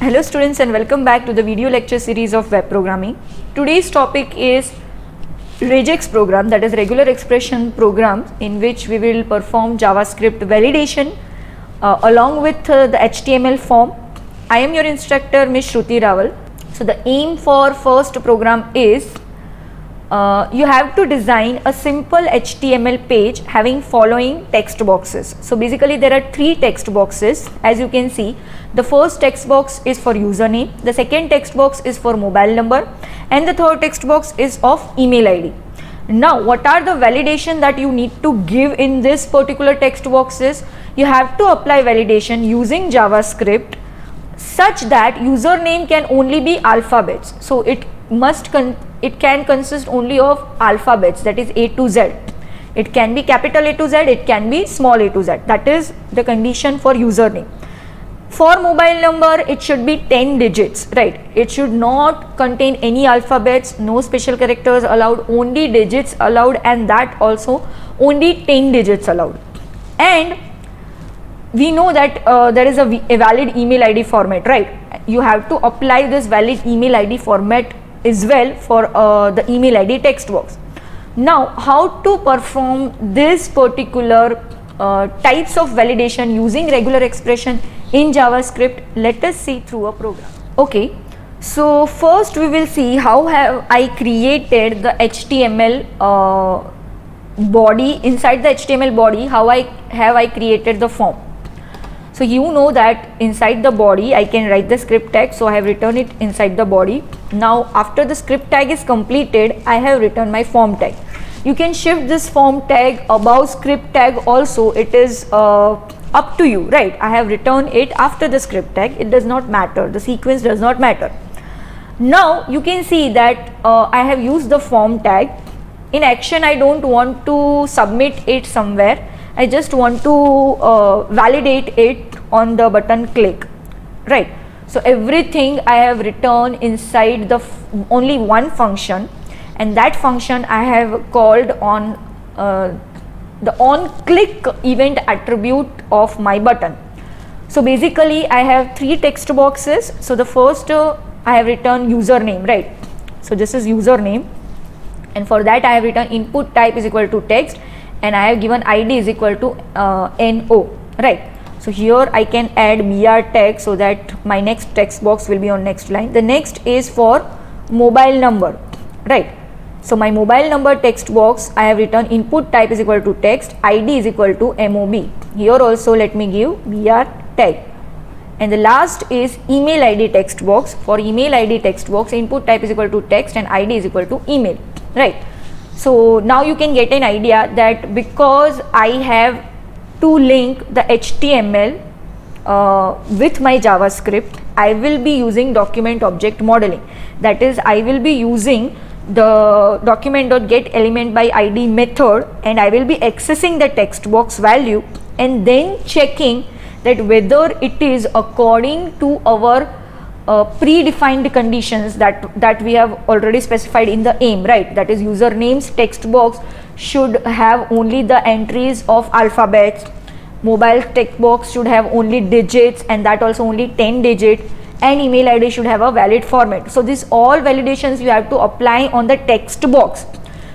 Hello students and welcome back to the video lecture series of web programming. Today's topic is regex program, that is regular expression program, in which we will perform JavaScript validation along with the HTML form. I am your instructor Ms. Shruti Rawal. So the aim for first program is you have to design a simple HTML page having following text boxes. So basically there are three text boxes. As you can see, the first text box is for username, the second text box is for mobile number, and the third text box is of email ID. Now what are the validation that you need to give in this particular text boxes? You have to apply validation using JavaScript such that username can only be alphabets. So it can consist only of alphabets, that is A to Z. It can be capital A to Z, it can be small a to Z. That is the condition for username. For mobile number, it should be 10 digits, right? It should not contain any alphabets, no special characters allowed, only digits allowed, and that also only 10 digits allowed. And we know that there is a valid email ID format, right? You have to apply this valid email ID format as well for the email ID text box. Now, how to perform this particular types of validation using regular expression in JavaScript? Let us see through a program. Okay, so first we will see how have I created the HTML body. Inside the HTML body, how I created the form. So you know that inside the body I can write the script tag, so I have written it inside the body. Now after the script tag is completed, I have written my form tag. You can shift this form tag above script tag also, it is up to you, right? I have written it after the script tag, it does not matter, the sequence does not matter. Now you can see that I have used the form tag. In action, I don't want to submit it somewhere, I just want to validate it on the button click, right? So everything I have written inside the only one function, and that function I have called on the on click event attribute of my button. So basically I have three text boxes. So the first I have written username, right? So this is username, and for that I have written input type is equal to text, and I have given ID is equal to NO, right? So here I can add BR tag so that my next text box will be on next line. The next is for mobile number, right? So my mobile number text box, I have written input type is equal to text, ID is equal to MOB. Here also let me give BR tag. And the last is email ID text box. For email ID text box, input type is equal to text and ID is equal to email, right? So now you can get an idea that because I have to link the HTML with my JavaScript, I will be using document object modeling. That is, I will be using the document.getElementById method, and I will be accessing the text box value and then checking that whether it is according to our predefined conditions that we have already specified in the aim, right? That is, username's text box should have only the entries of alphabets, mobile text box should have only digits, and that also only 10 digit, and email ID should have a valid format. So these all validations you have to apply on the text box.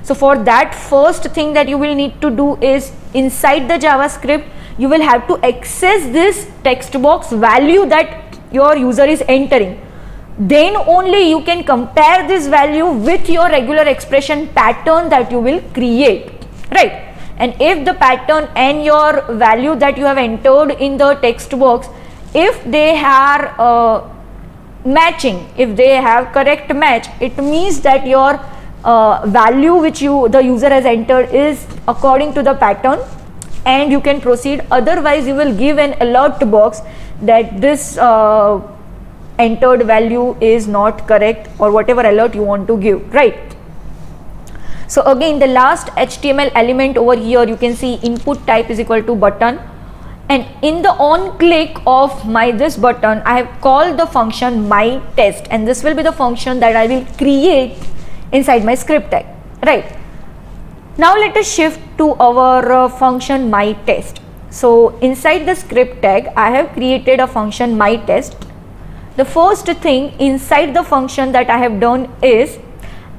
So for that, first thing that you will need to do is inside the JavaScript you will have to access this text box value that your user is entering. Then only you can compare this value with your regular expression pattern that you will create, right? And if the pattern and your value that you have entered in the text box, if they are matching, if they have correct match, it means that your value which the user has entered is according to the pattern, and you can proceed. Otherwise you will give an alert box that this entered value is not correct, or whatever alert you want to give, right? So again, the last HTML element over here, you can see input type is equal to button, and in the on click of this button I have called the function my test, and this will be the function that I will create inside my script tag, right? Now let us shift to our function my test. So inside the script tag I have created a function my test. the first thing inside the function that I have done is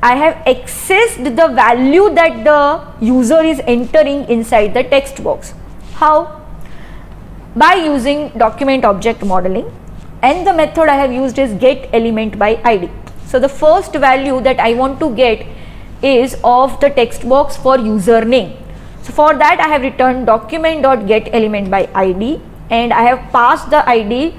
I have accessed the value that the user is entering inside the text box. How? By using document object modeling, and the method I have used is get element by id. So the first value that I want to get is of the text box for username. So for that I have returned document.getElement by id, and I have passed the id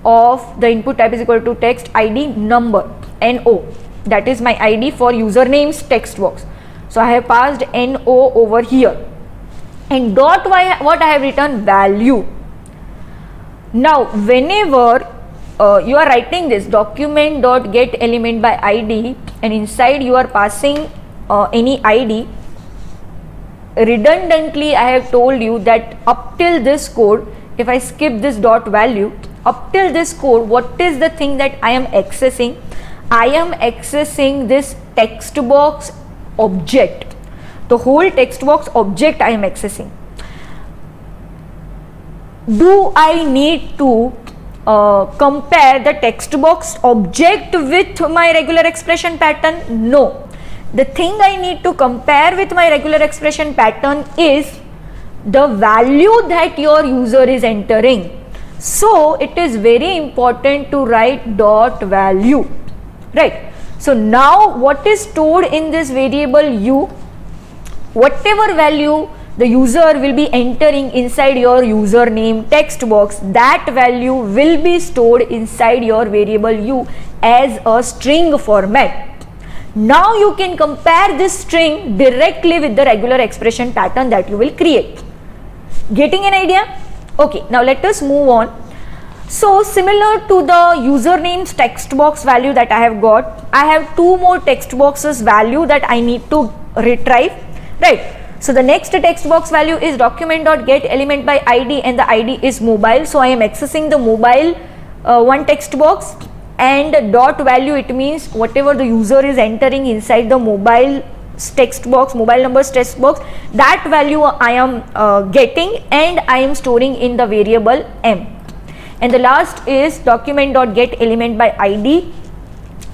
of the input type is equal to text id number, no, that is my id for username's text box. So I have passed no over here, and dot what I have written value. Now whenever you are writing this document.getElement by id, and inside you are passing any id, redundantly I have told you that up till this code, if I skip this dot value, up till this code, what is the thing that I am accessing? I am accessing this text box object, the whole text box object I am accessing. Do I need to compare the text box object with my regular expression pattern? No. The thing I need to compare with my regular expression pattern is the value that your user is entering. So it is very important to write dot value, right? So now what is stored in this variable u? Whatever value the user will be entering inside your username text box, that value will be stored inside your variable u as a string format. Now you can compare this string directly with the regular expression pattern that you will create. Getting an idea? Okay, now let us move on. So similar to the username's text box value that I have got, I have two more text boxes value that I need to retrieve, right? So the next text box value is document.getElement by id, and the id is mobile. So I am accessing the mobile one text box, and dot value, it means whatever the user is entering inside the mobile text box, mobile numbers text box, that value I am getting, and I am storing in the variable m. And the last is document.getElement by id.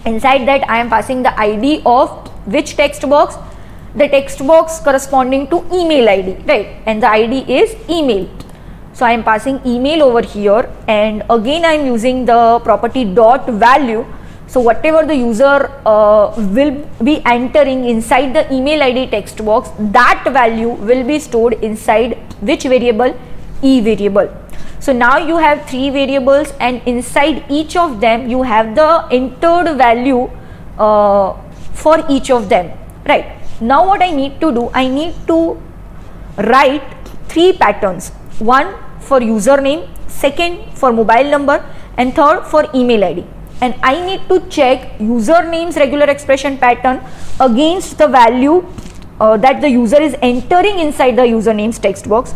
Inside that I am passing the id of which text box? The text box corresponding to email id, right? And the id is email. So I am passing email over here, and again I am using the property dot value. So whatever the user will be entering inside the email id text box, that value will be stored inside which variable? E variable. So now you have three variables, and inside each of them you have the entered value for each of them, right? Now what I need to do, I need to write three patterns. One for username, second for mobile number, and third for email id. And I need to check username's regular expression pattern against the value that the user is entering inside the username's text box.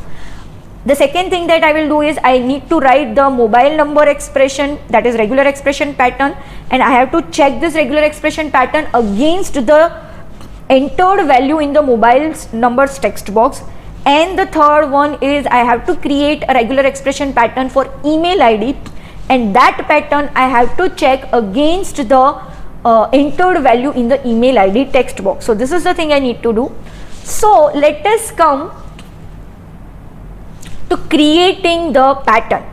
The second thing that I will do is I need to write the mobile number expression, that is regular expression pattern, and I have to check this regular expression pattern against the entered value in the mobile numbers text box. And the third one is I have to create a regular expression pattern for email id, and that pattern I have to check against the entered value in the email id text box. So this is the thing I need to do. So let us come to creating the pattern.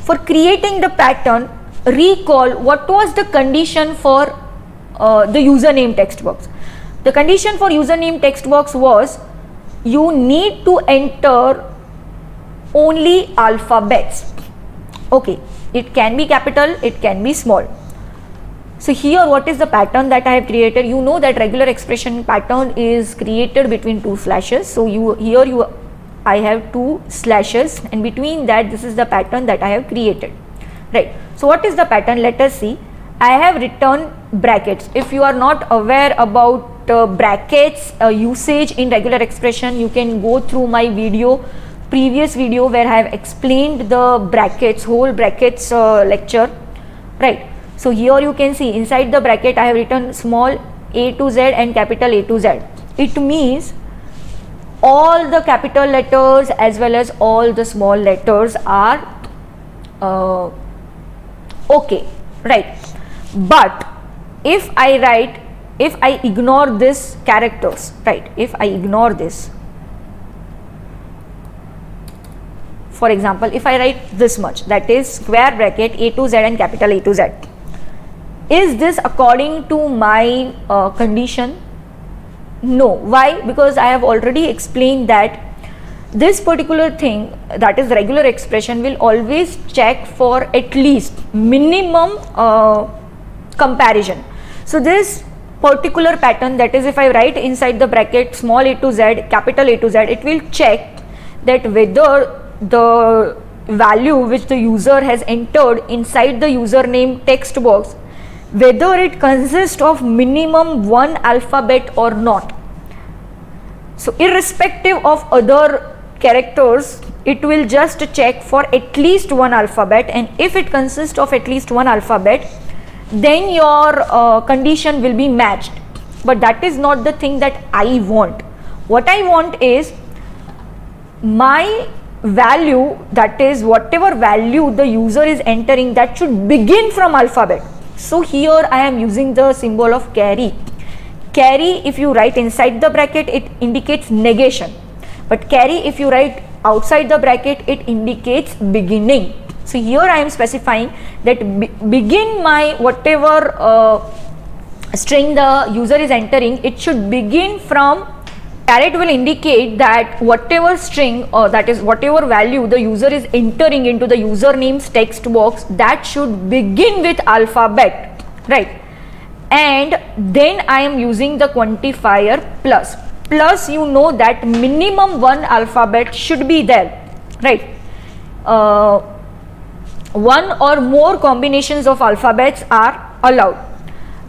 For creating the pattern, recall what was the condition for the username text box. The condition for username text box was you need to enter only alphabets. Okay, it can be capital, it can be small. So here what is the pattern that I have created? You know that regular expression pattern is created between two slashes. So I have two slashes, and between that this is the pattern that I have created, right? So what is the pattern? Let us see. I have written brackets. If you are not aware about brackets usage in regular expression, you can go through my previous video where I have explained the brackets, whole brackets lecture, right? So here you can see inside the bracket I have written small a to z and capital A to z. It means all the capital letters as well as all the small letters are okay, right? But if I ignore this characters, right, if I ignore this, for example, if I write this much, that is square bracket A to Z and capital A to Z, is this according to my condition? No. Why? Because I have already explained that this particular thing, that is regular expression, will always check for at least minimum comparison. So this particular pattern, that is if I write inside the bracket small a to z, capital A to Z, it will check that whether the value which the user has entered inside the username text box, whether it consists of minimum one alphabet or not. So irrespective of other characters, it will just check for at least one alphabet, and if it consists of at least one alphabet, then your condition will be matched. But that is not the thing that I want. What I want is my value, that is whatever value the user is entering, that should begin from alphabet. So here I am using the symbol of carry. Carry, if you write inside the bracket, it indicates negation, but carry if you write outside the bracket, it indicates beginning. So here I am specifying that begin my whatever string the user is entering, it should begin from, caret will indicate that whatever string, or that is whatever value the user is entering into the username's text box, that should begin with alphabet, right? And then I am using the quantifier plus. Plus, you know that minimum one alphabet should be there, right? One or more combinations of alphabets are allowed.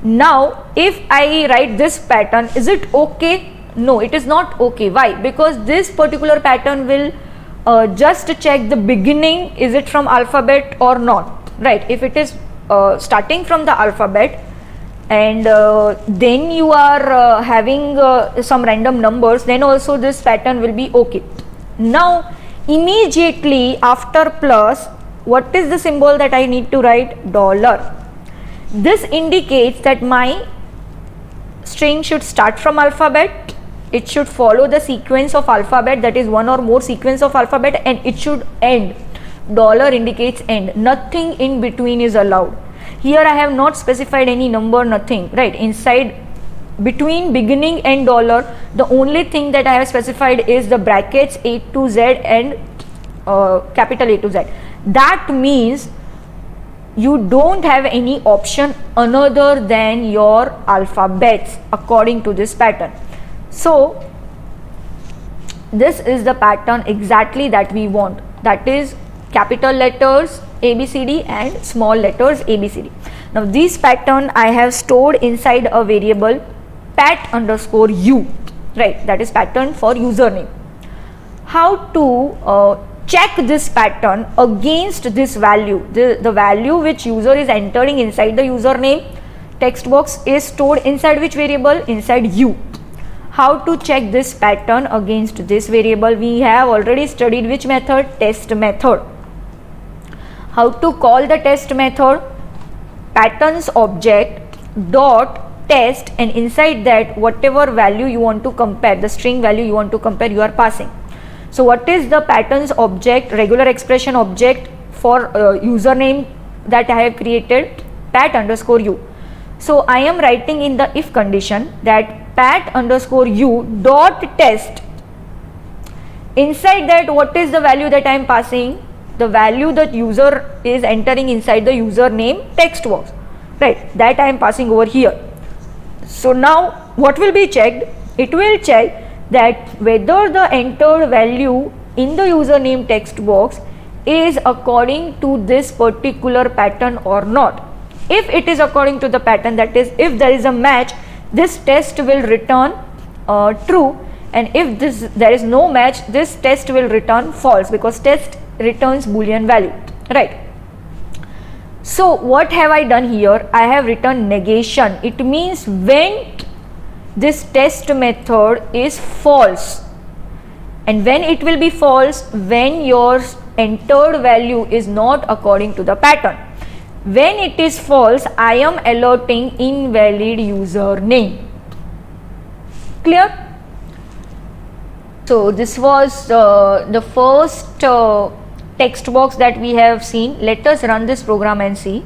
Now, if I write this pattern, is it okay? No, it is not okay. Why? Because this particular pattern will just check the beginning, is it from alphabet or not, right? If it is starting from the alphabet, and then you are having some random numbers, then also this pattern will be okay. Now immediately after plus, what is the symbol that I need to write? Dollar. This indicates that my string should start from alphabet, it should follow the sequence of alphabet, that is one or more sequence of alphabet, and it should end. Dollar indicates end, nothing in between is allowed. Here I have not specified any number, nothing, right? Inside, between beginning and dollar, the only thing that I have specified is the brackets A to Z and capital A to Z. That means you don't have any option other than your alphabets according to this pattern. So this is the pattern exactly that we want, that is capital letters ABCD and small letters ABCD. Now this pattern I have stored inside a variable pat_u, right? That is pattern for username. How to check this pattern against this value? The value which user is entering inside the username text box is stored inside which variable? Inside u. How to check this pattern against this variable? We have already studied which method? Test method. How to call the test method? Patterns object dot test, and inside that whatever value you want to compare, the string value you want to compare, you are passing. So what is the patterns object, regular expression object for username that I have created? Pat_u. So I am writing in the if condition that pat_u dot test. Inside that, what is the value that I am passing? The value that user is entering inside the username text box, right? That I am passing over here. So now what will be checked? It will check that whether the entered value in the username text box is according to this particular pattern or not. If it is according to the pattern, that is if there is a match, this test will return true, and if there is no match, this test will return false, because test returns boolean value, right? So what have I done here? I have written negation. It means when this test method is false, and when it will be false? When your entered value is not according to the pattern. When it is false, I am alerting invalid username. Clear? So this was the first text box that we have seen. Let us run this program and see.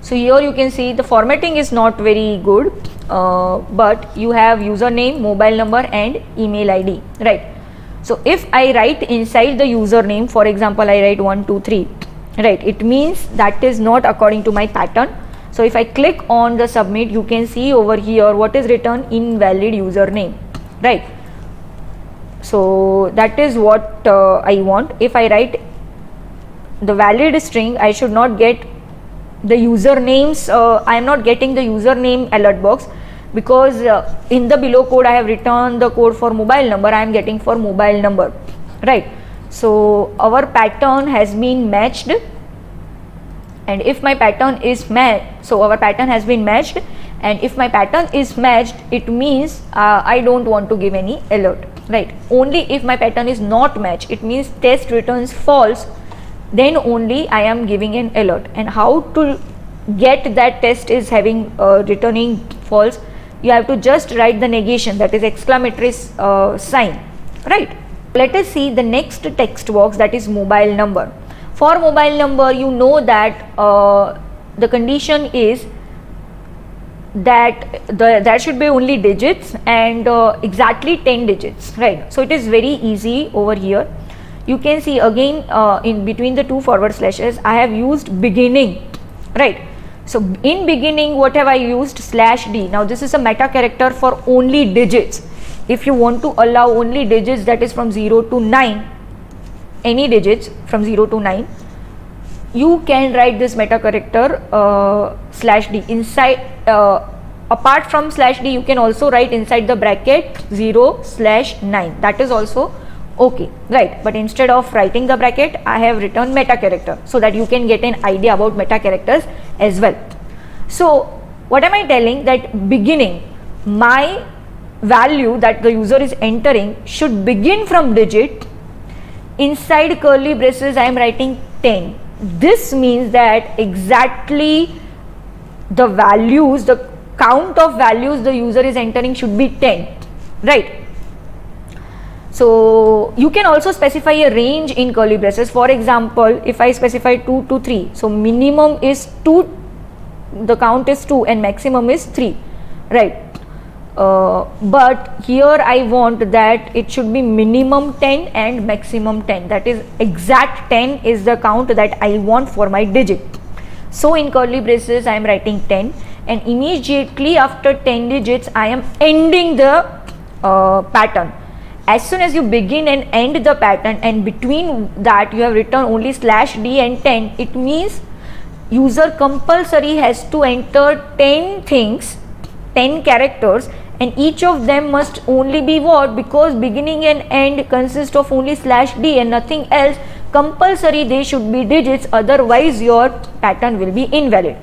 So here you can see the formatting is not very good, but you have username, mobile number and email ID, right? So if I write inside the username, for example, I write 123, right? It means that is not according to my pattern. So if I click on the submit, you can see over here what is written, invalid username, right? So that is what I want. If I write the valid string, I should not get the usernames. I am not getting the username alert box, because in the below code I have written the code for mobile number. I am getting for mobile number, right? So our pattern has been matched, and if my pattern is matched, so our pattern has been matched, and if my pattern is matched, it means I don't want to give any alert, right? Only if my pattern is not matched, it means test returns false, then only I am giving an alert. And how to get that test is having returning false? You have to just write the negation, that is exclamatory sign, right? Let us see the next text box, that is mobile number. For mobile number, you know that the condition is that there should be only digits, and exactly 10 digits, right? So it is very easy over here. You can see again in between the two forward slashes I have used beginning, right? So in beginning, what have I used? /d. Now this is a meta character for only digits. If you want to allow only digits, that is from 0 to 9, any digits from 0 to 9, you can write this meta character /d inside. Apart from /d, you can also write inside the bracket 0/9. That is also okay, right? But instead of writing the bracket, I have written meta character, so that you can get an idea about meta characters as well. So what am I telling? That beginning, my value that the user is entering should begin from digit. Inside curly braces, I am writing 10. This means that exactly the values, the count of values the user is entering should be 10, right? So you can also specify a range in curly braces. For example, if I specify 2 to 3, so minimum is 2, the count is 2, and maximum is 3, right? But here I want that it should be minimum 10 and maximum 10, that is exact 10 is the count that I want for my digit. So in curly braces I am writing 10, and immediately after 10 digits I am ending the pattern. As soon as you begin and end the pattern, and between that you have written only /d and 10, it means user compulsory has to enter 10 things, 10 characters, and each of them must only be what? Because beginning and end consist of only /d and nothing else, compulsory they should be digits, otherwise your pattern will be invalid.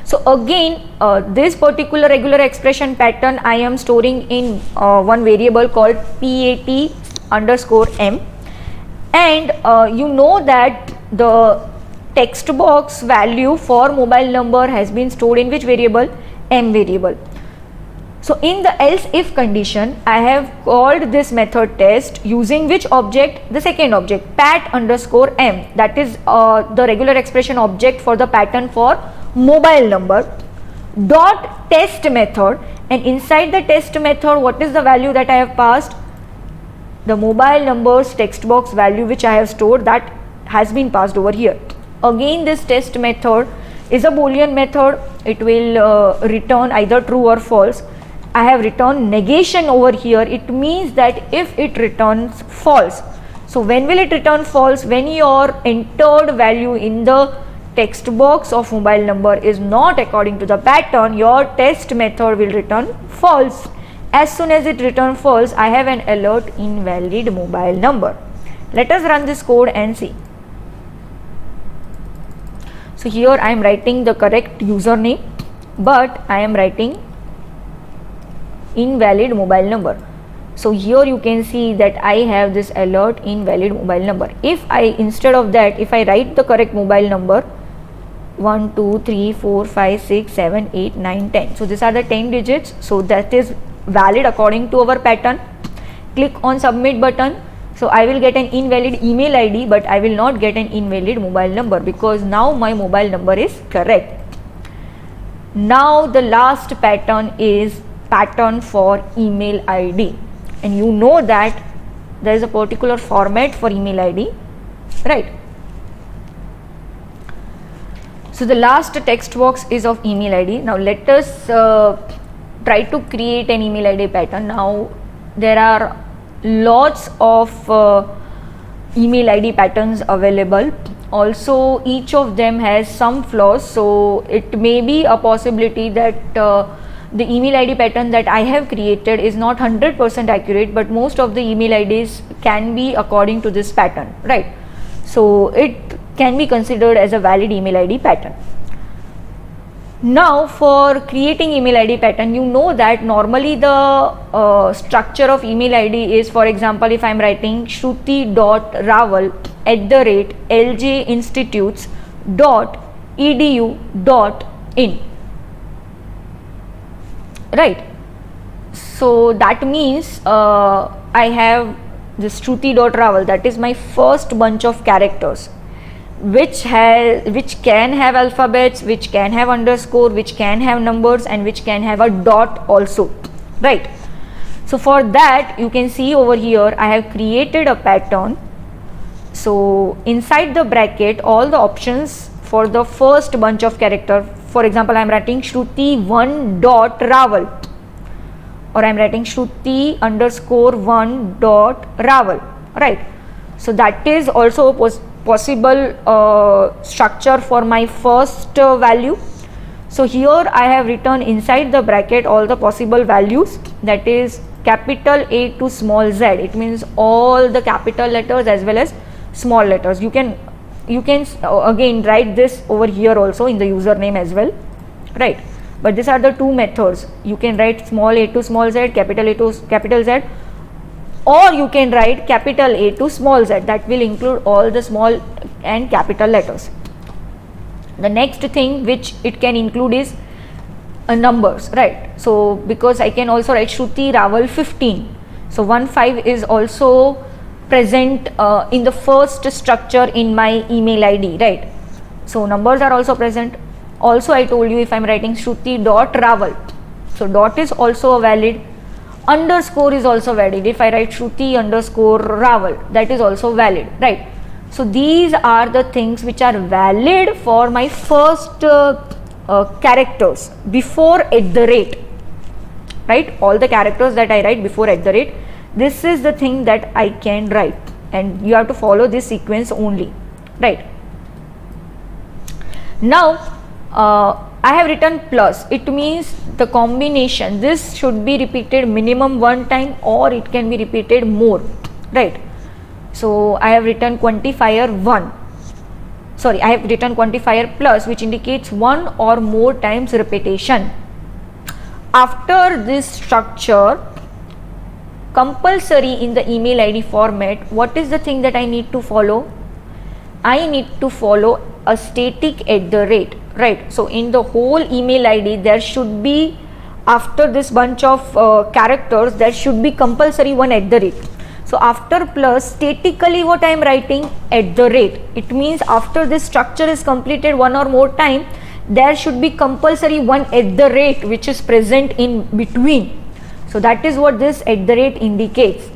So again, this particular regular expression pattern I am storing in one variable called pat_m, and you know that the text box value for mobile number has been stored in which variable? M variable. So in the else if condition, I have called this method test using which object? The second object, pat_m, that is the regular expression object for the pattern for mobile number, dot test method, and inside the test method, what is the value that I have passed? The mobile number's text box value which I have stored, that has been passed over here. Again, this test method is a Boolean method. It will return either true or false. I have written negation over here. It means that if it returns false. So when will it return false? When your entered value in the text box of mobile number is not according to the pattern, your test method will return false. As soon as it returns false, I have an alert invalid mobile number. Let us run this code and see. So here I am writing the correct username, but I am writing invalid mobile number. So here you can see that I have this alert invalid mobile number. If I, instead of that, if I write the correct mobile number 1 2 3 4 5 6 7 8 9 10, so these are the 10 digits, so that is valid according to our pattern. Click on submit button. So I will get an invalid email ID, but I will not get an invalid mobile number because now my mobile number is correct. Now the last pattern is pattern for email ID, and you know that there is a particular format for email ID, right? So the last text box is of email ID. Now let us try to create an email ID pattern. Now there are lots of email ID patterns available. Also each of them has some flaws, so it may be a possibility that the email ID pattern that I have created is not 100% accurate, but most of the email IDs can be according to this pattern, right? So it can be considered as a valid email ID pattern. Now for creating email ID pattern, you know that normally the structure of email ID is, for example, if I am writing shruti.raval@ljinstitutes.edu.in, right? So that means I have this shruti.raval, that is my first bunch of characters, which can have alphabets, which can have underscore, which can have numbers, and which can have a dot also, right? So for that you can see over here I have created a pattern. So inside the bracket all the options for the first bunch of character, for example I am writing shruti1.raval, or I am writing shruti_1.raval, right? So that is also a possible structure for my first value. So here I have written inside the bracket all the possible values, that is capital A to small z. It means all the capital letters as well as small letters. You can again write this over here also in the username as well, right? But these are the two methods. You can write small a to small z, capital A to capital Z, or you can write capital A to small z, that will include all the small and capital letters. The next thing which it can include is numbers, right? So because I can also write Shruti Raval 15, so 15 is also present in the first structure in my email ID, right? So numbers are also present. Also I told you if I am writing Shruti.raval, so dot is also a valid, underscore is also valid. If I write Shruti_Raval, that is also valid, right? So these are the things which are valid for my first characters before @ right? All the characters that I write before @, this is the thing that I can write, and you have to follow this sequence only, right? Now I have written plus, it means the combination, this should be repeated minimum one time or it can be repeated more, right? So I have written quantifier 1, sorry, I have written quantifier plus, which indicates one or more times repetition. After this structure, compulsory in the email ID format, what is the thing that I need to follow? I need to follow a static @ right? So in the whole email ID there should be, after this bunch of characters, there should be compulsory one @. So after plus, statically what I am writing? @. It means after this structure is completed one or more time, there should be compulsory one @ which is present in between. So that is what this @ indicates.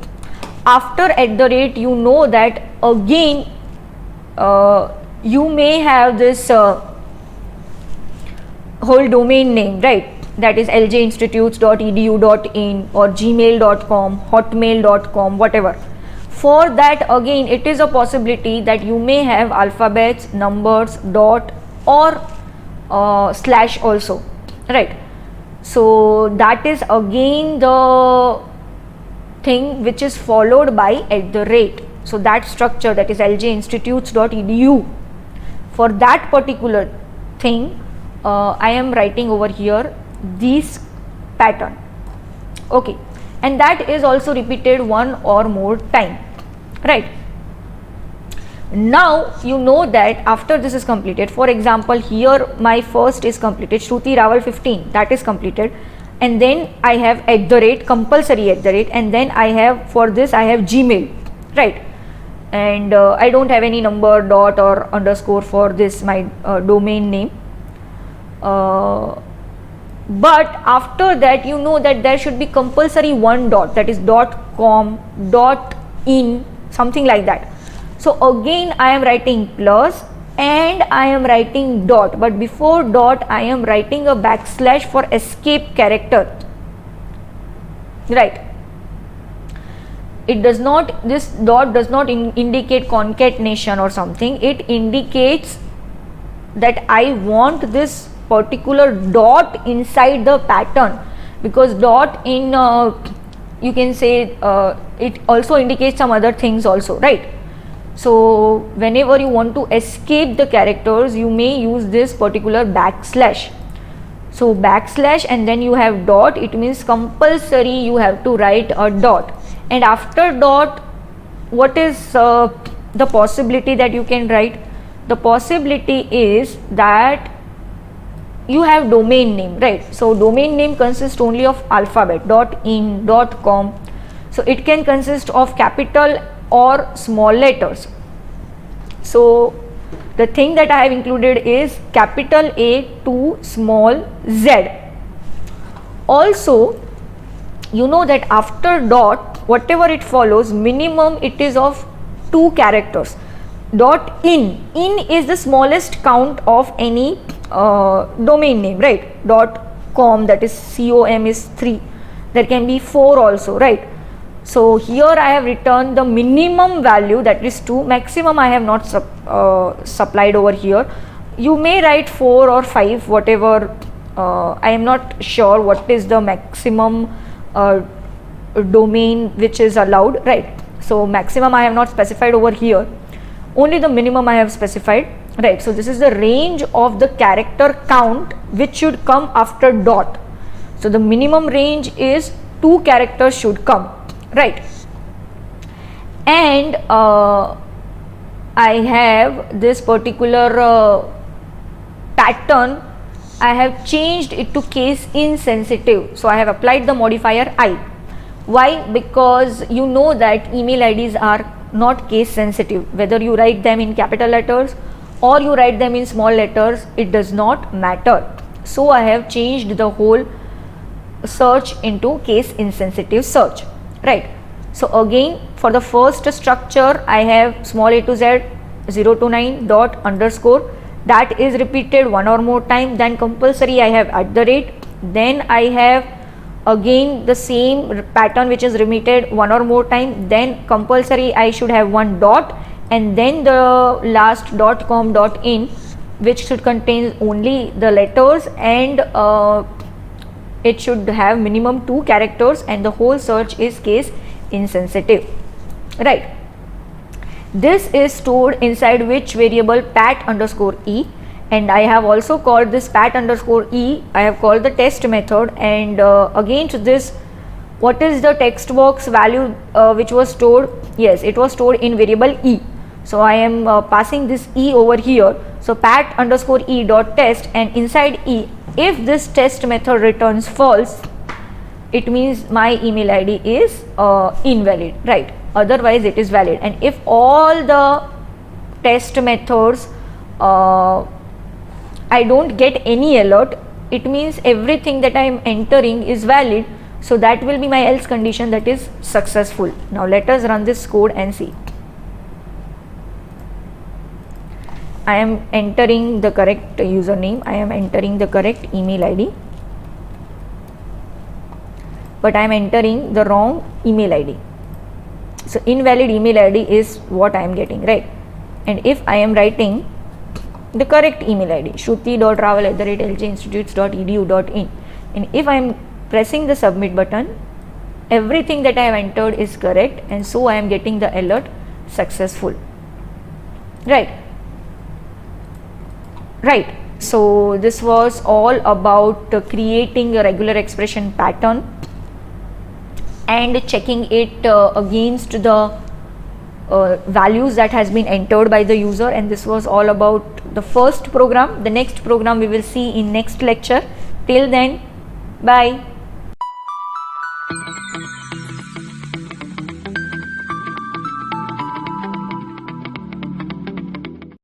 After @ you know that again you may have this whole domain name, right? That is ljinstitutes.edu.in or gmail.com, hotmail.com, whatever. For that again it is a possibility that you may have alphabets, numbers, dot or slash also, right? So that is again the thing which is followed by @. So that structure, that is ljinstitutes.edu, for that particular thing I am writing over here this pattern, okay? and that is also repeated one or more time, right? Now you know that after this is completed, for example here my first is completed, Shruti Rawal 15, that is completed, and then I have @ compulsory @ and then I have, for this I have Gmail, right? And I don't have any number, dot or underscore for this my domain name, but after that you know that there should be compulsory one dot, that is .com, .in, something like that. So again I am writing plus and I am writing dot, but before dot I am writing a backslash for escape character, right? It does not, this dot does not indicate concatenation or something, it indicates that I want this particular dot inside the pattern, because dot in you can say it also indicates some other things also, right? So whenever you want to escape the characters you may use this particular backslash. So backslash and then you have dot, it means compulsory you have to write a dot. And after dot, what is the possibility that you can write? The possibility is that you have domain name, right? So domain name consists only of alphabet, .in, .com. So it can consist of capital or small letters. So the thing that I have included is capital A to small z. Also you know that after dot whatever it follows, minimum it is of 2 characters. .in is the smallest count of any domain name, right? .com, that is com is 3, there can be 4 also, right? So here I have written the minimum value, that is 2, maximum I have not supplied over here. You may write 4 or 5, whatever, I am not sure what is the maximum domain which is allowed, right? So maximum I have not specified over here, only the minimum I have specified, right? So this is the range of the character count which should come after dot. So the minimum range is 2 characters should come, right? And I have this particular pattern, I have changed it to case insensitive. So I have applied the modifier I. Why? Because you know that email IDs are not case sensitive, whether you write them in capital letters or you write them in small letters, it does not matter. So I have changed the whole search into case insensitive search, right? So again for the first structure I have small a to z 0 to 9 dot underscore, that is repeated one or more time, then compulsory I have @, then I have again the same pattern which is repeated one or more time, then compulsory I should have one dot, and then the last .com .in which should contain only the letters, and it should have minimum 2 characters, and the whole search is case insensitive, right? This is stored inside which variable pat underscore e, and I have also called this pat underscore e, I have called the test method, and against this what is the text box value which was stored? Yes, it was stored in variable e. So I am passing this e over here, so pat underscore e dot test, and inside e if this test method returns false, it means my email ID is invalid, right? Otherwise it is valid. And if all the test methods I don't get any alert, it means everything that I am entering is valid, so that will be my else condition, that is successful. Now let us run this code and see. I am entering the correct username, I am entering the correct email ID, but I am entering the wrong email ID. So invalid email ID is what I am getting, right? And if I am writing the correct email ID, shruti.rawal@ljinstitutes.edu.in, and if I am pressing the submit button, everything that I have entered is correct, and so I am getting the alert successful, right? Right. So this was all about creating a regular expression pattern. and checking it against the values that has been entered by the user. And this was all about the first program. The next program we will see in next lecture. Till then, bye.